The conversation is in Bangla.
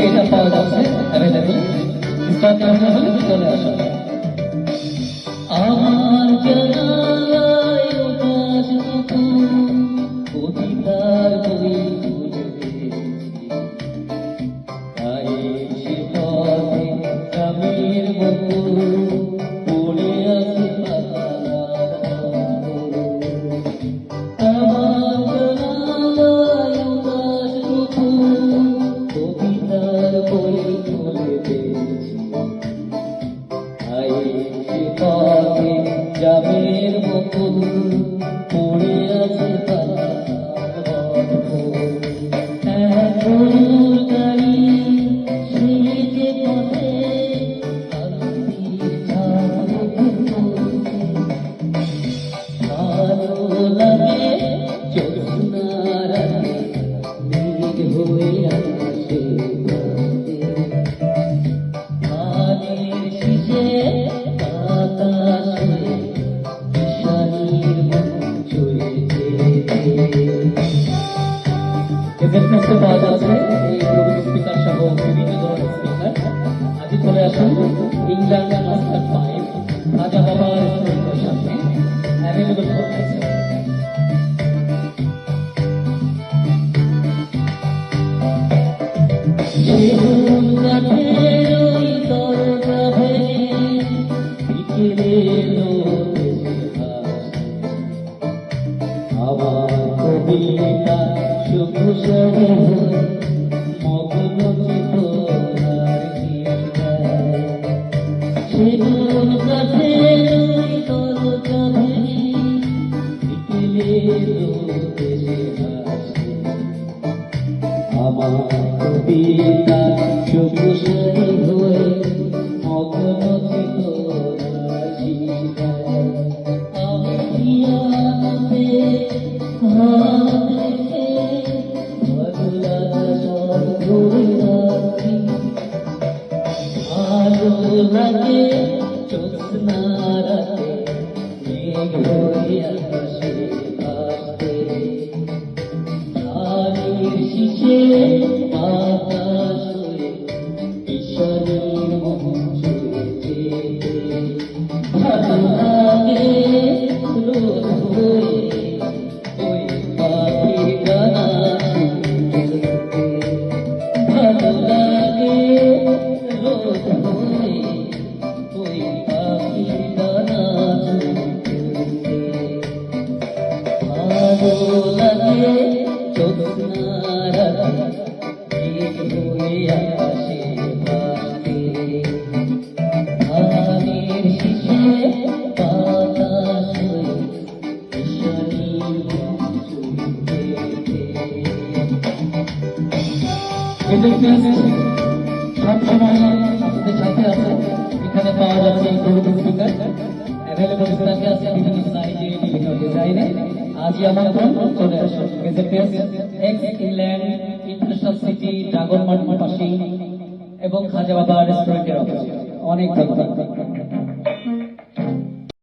এটা পাওয়া যাচ্ছে অ্যাভেলেবল স্টক অ্যাভেলেবল চলে আসুন আমার জানালায় উদাস কবিতার বই খুলে গায়ের সে পথে গ্রামের মতো পড়ে আছে জামের মতো পড়ে আছে গাড়ি সেজে পথে ভালো লাগে জ্যোৎস্নার মেঘ হয়ে আসে ধানের শীষে পাওয়া যাচ্ছে এই ব্লুটুথ স্পিকার সহ বিভিন্ন ধরনের স্পিকার আজ চলে আসুন ইংল্যান্ড মাস্টার 5 রাজা বাবা রেস্টুরেন্টের সামনে অ্যাভেলেবল হচ্ছে সেগুন কাঠের ওই দরজা ভেঙে বিকেলের রোদে আমার কবিতা সুখসারে মগ্ন চেতনার সেগুন কাঠের ওই দরজা ভেঙে বিকেলের রোদে হাসে আমার কবিতা সুখসারে হয়ে মগ্ন চেতনার শিখায় আমি পিয়ানোতে ভালো লাগে জ্যোৎস্না রাতে মেঘ হয়ে আসে আসতে ধানের শীষে বাতাস হয়ে ঈশ্বরের মন ছুঁয়ে যেতে ভালো লাগে রোদ হয়ে ওই পাখির গানা শুনতে ভালো লাগে রোদ হয়ে ওই পাখির গানা শুনতে ভালো লাগে জ্যোৎস্না রাতে মেঘ হয়ে আসে ভাসতে ধানের শীষে বাতাস হয়ে ঈশ্বরের মন ছুঁয়ে সবসময় আপনাদের সাথে আছে এখানে পাওয়া যাচ্ছে ব্লুটুথ স্পিকার অ্যাভেলেবল স্টকে আছে বিভিন্ন সাইজে বিভিন্ন ডিজাইনে আজই আমন্ত্রণ চলে আসুন x England international city dragon mart পাশে এবং খাজা বাবা রেস্টুরেন্টের অফিসে অনেক ধন্যবাদ।